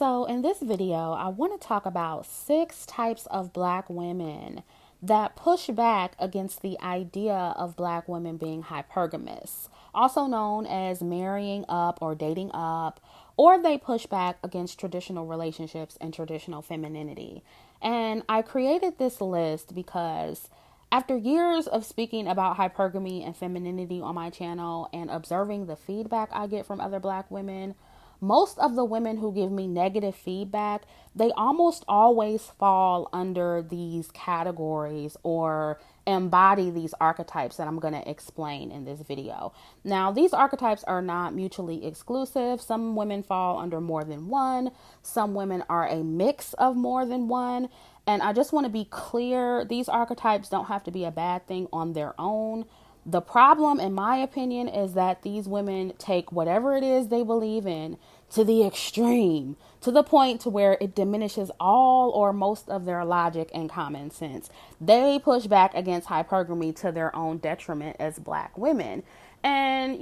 So in this video, I want to talk about 6 types of Black women that push back against the idea of Black women being hypergamous, also known as marrying up or dating up, or they push back against traditional relationships and traditional femininity. And I created this list because after years of speaking about hypergamy and femininity on my channel and observing the feedback I get from other Black women, most of the women who give me negative feedback, they almost always fall under these categories or embody these archetypes that I'm going to explain in this video. Now, these archetypes are not mutually exclusive. Some women fall under more than one. Some women are a mix of more than one. And I just want to be clear, these archetypes don't have to be a bad thing on their own. The problem, in my opinion, is that these women take whatever it is they believe in to the extreme, to the point to where it diminishes all or most of their logic and common sense. They push back against hypergamy to their own detriment as Black women. And,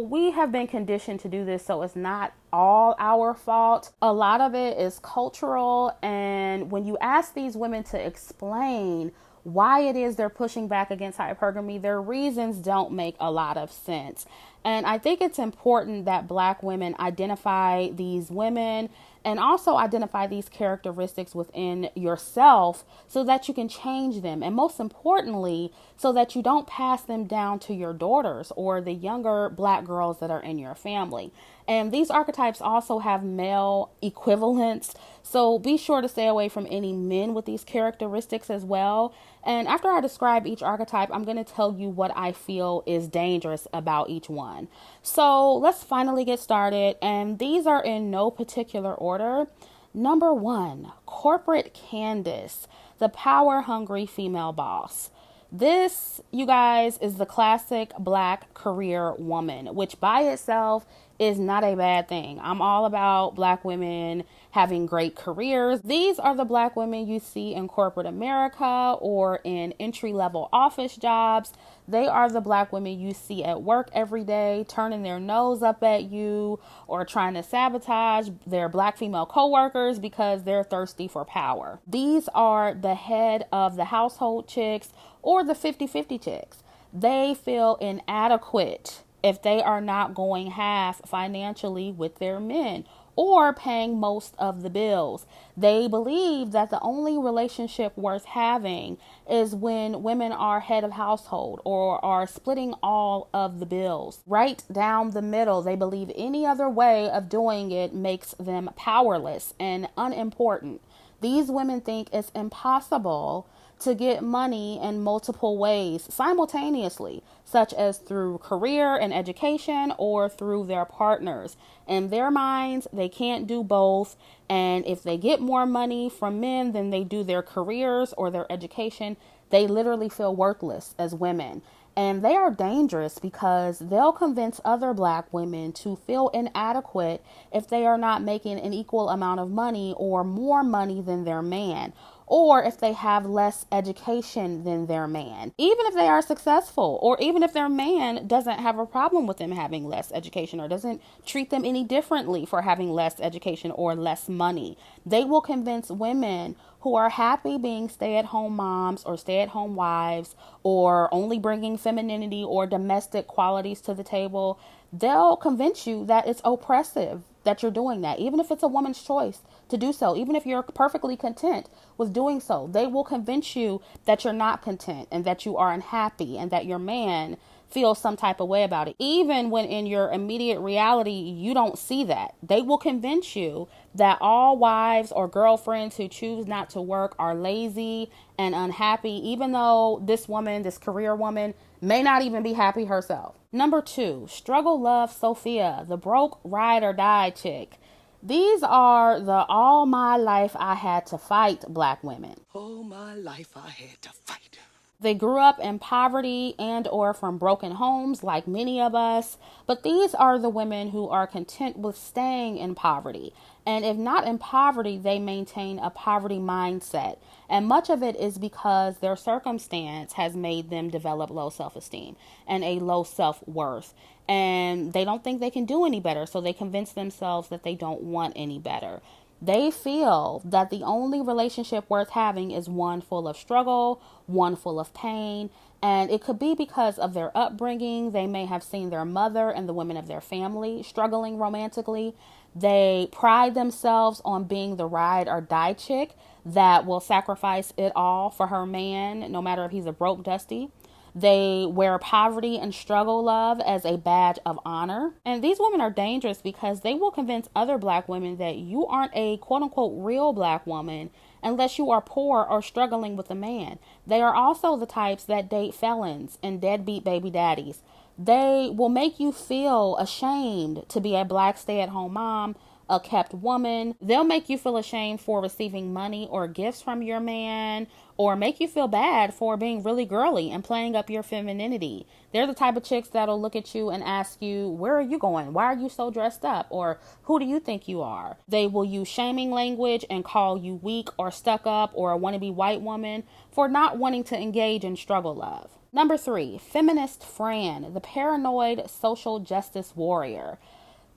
we have been conditioned to do this, so it's not all our fault. A lot of it is cultural. And when you ask these women to explain why it is they're pushing back against hypergamy, their reasons don't make a lot of sense. And I think it's important that Black women identify these women and also identify these characteristics within yourself so that you can change them. And most importantly, so that you don't pass them down to your daughters or the younger Black girls that are in your family. And these archetypes also have male equivalents, so be sure to stay away from any men with these characteristics as well. And after I describe each archetype, I'm going to tell you what I feel is dangerous about each one. So let's finally get started. And these are in no particular order. Number 1, corporate Candace, the power-hungry female boss. This, you guys, is the classic Black career woman, which by itself is not a bad thing. I'm all about Black women having great careers. These are the Black women you see in corporate America or in entry-level office jobs. They are the Black women you see at work every day, turning their nose up at you or trying to sabotage their Black female coworkers because they're thirsty for power. These are the head of the household chicks or the 50-50 chicks. They feel inadequate if they are not going half financially with their men or paying most of the bills. They believe that the only relationship worth having is when women are head of household or are splitting all of the bills. Right down the middle, they believe any other way of doing it makes them powerless and unimportant. These women think it's impossible to get money in multiple ways simultaneously, such as through career and education or through their partners. In their minds, they can't do both. And if they get more money from men than they do their careers or their education, they literally feel worthless as women. And they are dangerous because they'll convince other Black women to feel inadequate if they are not making an equal amount of money or more money than their man, or if they have less education than their man, even if they are successful, or even if their man doesn't have a problem with them having less education or doesn't treat them any differently for having less education or less money. They will convince women who are happy being stay-at-home moms or stay-at-home wives or only bringing femininity or domestic qualities to the table. They'll convince you that it's oppressive that you're doing that, even if it's a woman's choice to do so, even if you're perfectly content with doing so. They will convince you that you're not content and that you are unhappy and that your man feels some type of way about it, even when in your immediate reality you don't see that. They will convince you that all wives or girlfriends who choose not to work are lazy and unhappy, even though this woman, this career woman, may not even be happy herself. Number 2, struggle love Sophia, the broke ride or die chick. These are the all my life I had to fight Black women. All my life I had to fight. They grew up in poverty and or from broken homes like many of us, but these are the women who are content with staying in poverty. And if not in poverty, they maintain a poverty mindset. And much of it is because their circumstance has made them develop low self-esteem and a low self-worth. And they don't think they can do any better, so they convince themselves that they don't want any better. They feel that the only relationship worth having is one full of struggle, one full of pain, and it could be because of their upbringing. They may have seen their mother and the women of their family struggling romantically. They pride themselves on being the ride or die chick that will sacrifice it all for her man, no matter if he's a broke dusty. They wear poverty and struggle love as a badge of honor. And these women are dangerous because they will convince other black women that you aren't a quote unquote real black woman unless you are poor or struggling with a man. They are also the types that date felons and deadbeat baby daddies. They will make you feel ashamed to be a black stay-at-home mom, a kept woman. They'll make you feel ashamed for receiving money or gifts from your man, or make you feel bad for being really girly and playing up your femininity. They're the type of chicks that'll look at you and ask you, where are you going? Why are you so dressed up? Or who do you think you are? They will use shaming language and call you weak or stuck up or a wannabe white woman for not wanting to engage in struggle love. Number 3, Feminist Fran, the paranoid social justice warrior.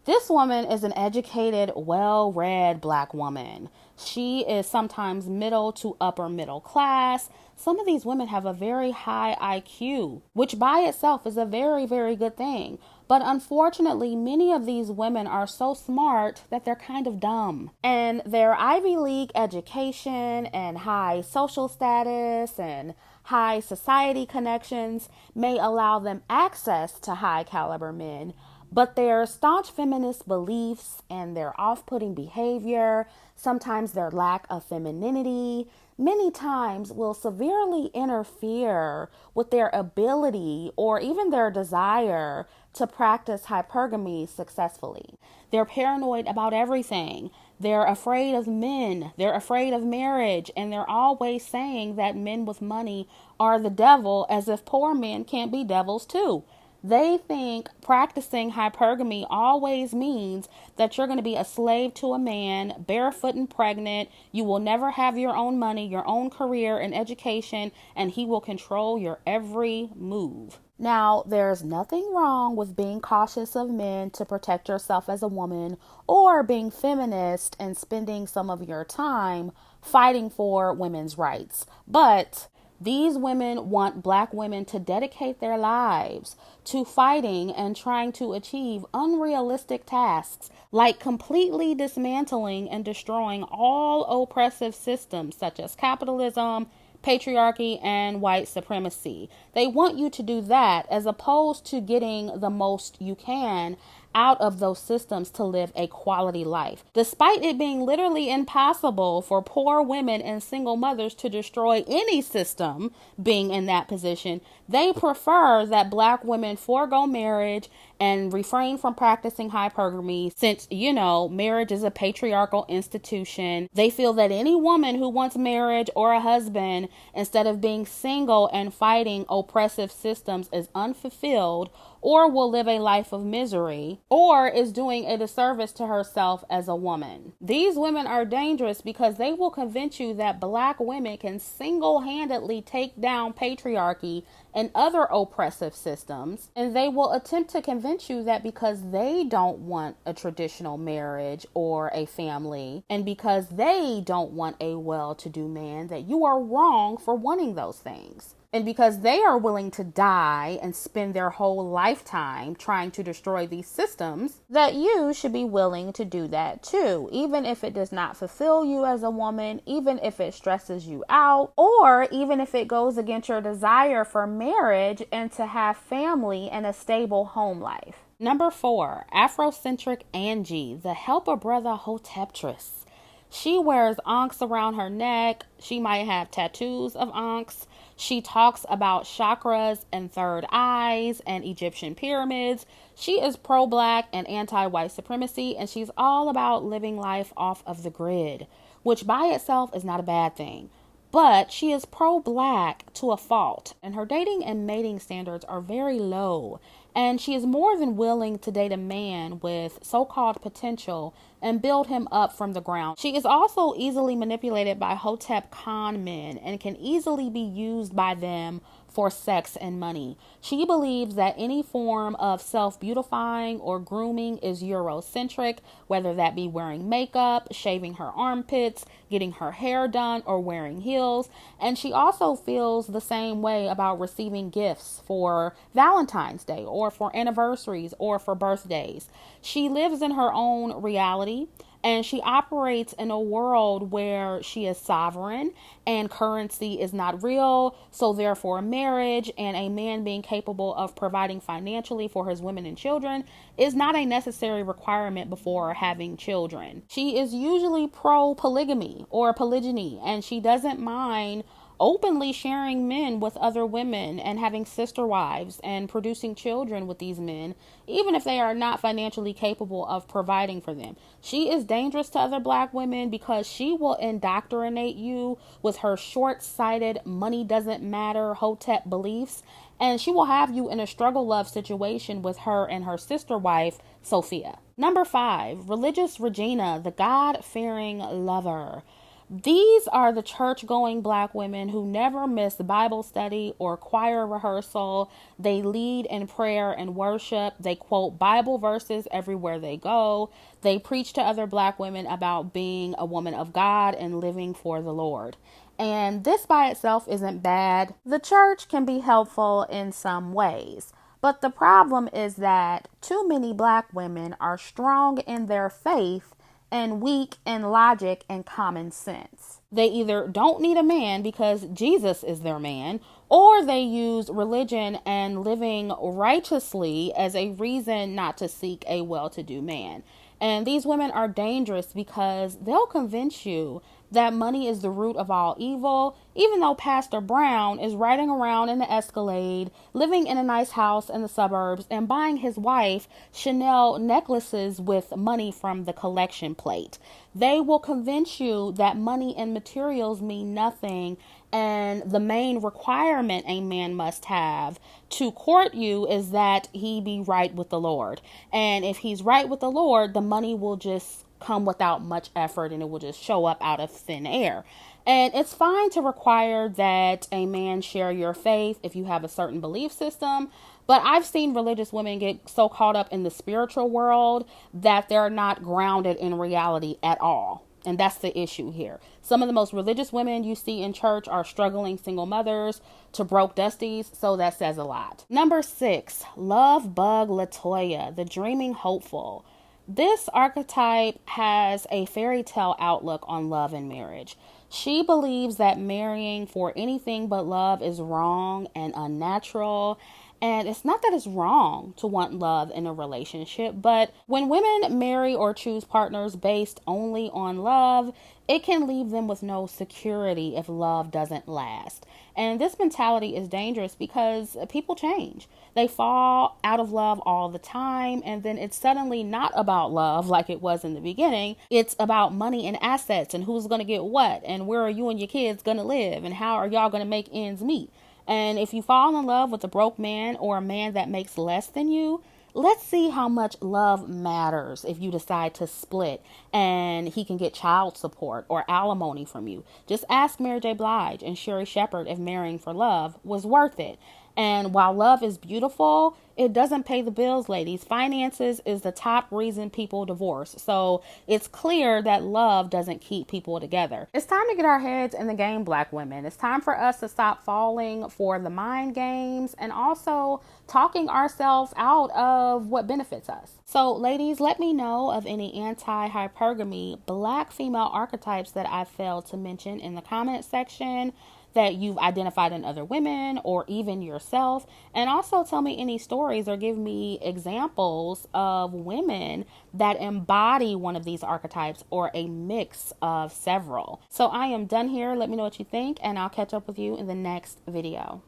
This woman is an educated, well-read black woman. She is sometimes middle to upper middle class. Some of these women have a very high IQ, which by itself is a very, very good thing. But unfortunately, many of these women are so smart that they're kind of dumb. And their Ivy League education and high social status and high society connections may allow them access to high caliber men, but their staunch feminist beliefs and their off-putting behavior, sometimes their lack of femininity, many times will severely interfere with their ability or even their desire to practice hypergamy successfully. They're paranoid about everything. They're afraid of men. They're afraid of marriage. And they're always saying that men with money are the devil, as if poor men can't be devils too. They think practicing hypergamy always means that you're going to be a slave to a man, barefoot and pregnant. You will never have your own money, your own career and education, and he will control your every move. Now, there's nothing wrong with being cautious of men to protect yourself as a woman, or being feminist and spending some of your time fighting for women's rights. But these women want black women to dedicate their lives to fighting and trying to achieve unrealistic tasks like completely dismantling and destroying all oppressive systems such as capitalism, patriarchy, and white supremacy. They want you to do that as opposed to getting the most you can out of those systems to live a quality life. Despite it being literally impossible for poor women and single mothers to destroy any system being in that position, they prefer that black women forego marriage and refrain from practicing hypergamy since, marriage is a patriarchal institution. They feel that any woman who wants marriage or a husband instead of being single and fighting oppressive systems is unfulfilled or will live a life of misery, or is doing a disservice to herself as a woman. These women are dangerous because they will convince you that black women can single-handedly take down patriarchy and other oppressive systems, and they will attempt to convince you that because they don't want a traditional marriage or a family, and because they don't want a well-to-do man, that you are wrong for wanting those things. And because they are willing to die and spend their whole lifetime trying to destroy these systems, that you should be willing to do that too, even if it does not fulfill you as a woman, even if it stresses you out, or even if it goes against your desire for marriage and to have family and a stable home life. Number 4, Afrocentric Angie, the helper brother hoteptress. She wears ankhs around her neck. She might have tattoos of ankhs. She talks about chakras and third eyes and Egyptian pyramids. She is pro-black and anti-white supremacy, and she's all about living life off of the grid, which by itself is not a bad thing. But she is pro-black to a fault, and her dating and mating standards are very low. And she is more than willing to date a man with so-called potential and build him up from the ground. She is also easily manipulated by Hotep con men and can easily be used by them for sex and money. She believes that any form of self-beautifying or grooming is Eurocentric, whether that be wearing makeup, shaving her armpits, getting her hair done, or wearing heels. And she also feels the same way about receiving gifts for Valentine's Day or for anniversaries or for birthdays. She lives in her own reality, and she operates in a world where she is sovereign and currency is not real. So therefore, marriage and a man being capable of providing financially for his women and children is not a necessary requirement before having children. She is usually pro polygamy or polygyny, and she doesn't mind openly sharing men with other women and having sister wives and producing children with these men, even if they are not financially capable of providing for them. She is dangerous to other black women because she will indoctrinate you with her short-sighted, money doesn't matter, hotep beliefs, and she will have you in a struggle love situation with her and her sister wife, Sophia. Number 5, religious Regina, the God-fearing lover. These are the church-going black women who never miss Bible study or choir rehearsal. They lead in prayer and worship. They quote Bible verses everywhere they go. They preach to other black women about being a woman of God and living for the Lord. And this by itself isn't bad. The church can be helpful in some ways. But the problem is that too many black women are strong in their faith and weak in logic and common sense. They either don't need a man because Jesus is their man, or they use religion and living righteously as a reason not to seek a well-to-do man. And these women are dangerous because they'll convince you that money is the root of all evil, even though Pastor Brown is riding around in the Escalade, living in a nice house in the suburbs, and buying his wife Chanel necklaces with money from the collection plate. They will convince you that money and materials mean nothing, and the main requirement a man must have to court you is that he be right with the Lord. And if he's right with the Lord, the money will just come without much effort and it will just show up out of thin air. And it's fine to require that a man share your faith if you have a certain belief system. But I've seen religious women get so caught up in the spiritual world that they're not grounded in reality at all. And that's the issue here. Some of the most religious women you see in church are struggling single mothers to broke dusties, so that says a lot. Number 6, Lovebug Latoya, the dreaming hopeful. This archetype has a fairy tale outlook on love and marriage. She believes that marrying for anything but love is wrong and unnatural. And it's not that it's wrong to want love in a relationship, but when women marry or choose partners based only on love, it can leave them with no security if love doesn't last. And this mentality is dangerous because people change. They fall out of love all the time, and then it's suddenly not about love like it was in the beginning. It's about money and assets and who's going to get what and where are you and your kids going to live and how are y'all going to make ends meet. And if you fall in love with a broke man or a man that makes less than you, let's see how much love matters if you decide to split and he can get child support or alimony from you. Just ask Mary J. Blige and Sherry Shepherd if marrying for love was worth it. And while love is beautiful, it doesn't pay the bills, ladies. Finances is the top reason people divorce. So it's clear that love doesn't keep people together. It's time to get our heads in the game, black women. It's time for us to stop falling for the mind games and also talking ourselves out of what benefits us. So ladies, let me know of any anti-hypergamy black female archetypes that I failed to mention in the comment section that you've identified in other women or even yourself. And also tell me any stories or give me examples of women that embody one of these archetypes or a mix of several. So I am done here. Let me know what you think and I'll catch up with you in the next video.